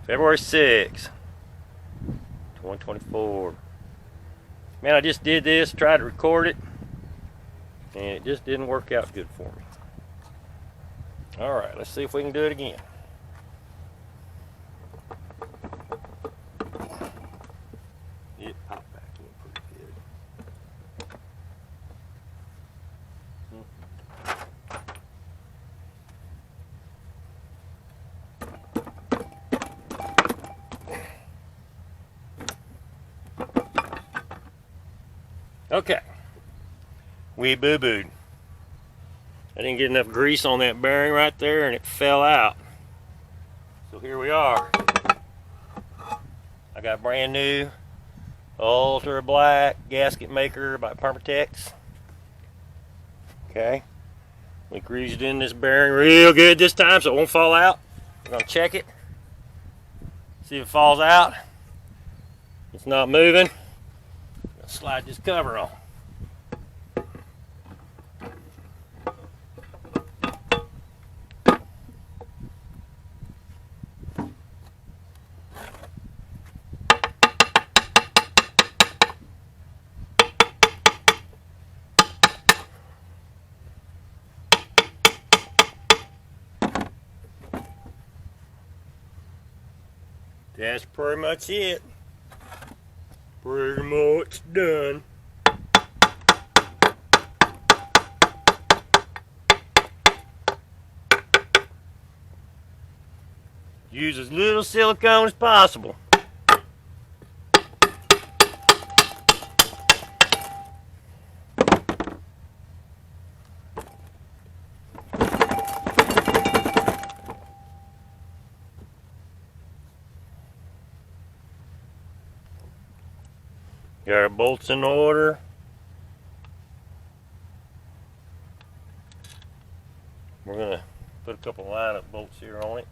February 6th, 2024. Man, I just did this, tried to record it, and it just didn't work out good for me. Alright, let's see if we can do it again. It popped back in pretty good. Okay, we boo-booed. I didn't get enough grease on that bearing right there and it fell out. So here we are. I got brand new ultra black gasket maker by Permatex. Okay, we greased in this bearing real good this time so it won't fall out. We're gonna check it, see if it falls out. It's not moving. Slide this cover on. That's pretty much it. Pretty much done. Use as little silicone as possible. Got our bolts in order. We're gonna put a couple lineup bolts here on it.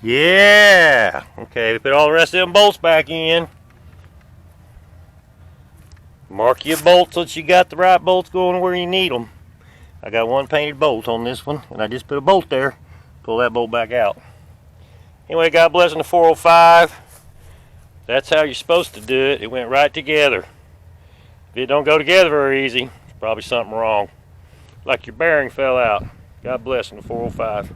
Yeah! Okay, we put all the rest of them bolts back in. Mark your bolts so that you got the right bolts going where you need them. I got one painted bolt on this one, and I just put a bolt there. Pull that bolt back out. Anyway, God bless in the 405. That's how you're supposed to do it. It went right together. If it don't go together very easy, it's probably something wrong. Like your bearing fell out. God bless in the 405.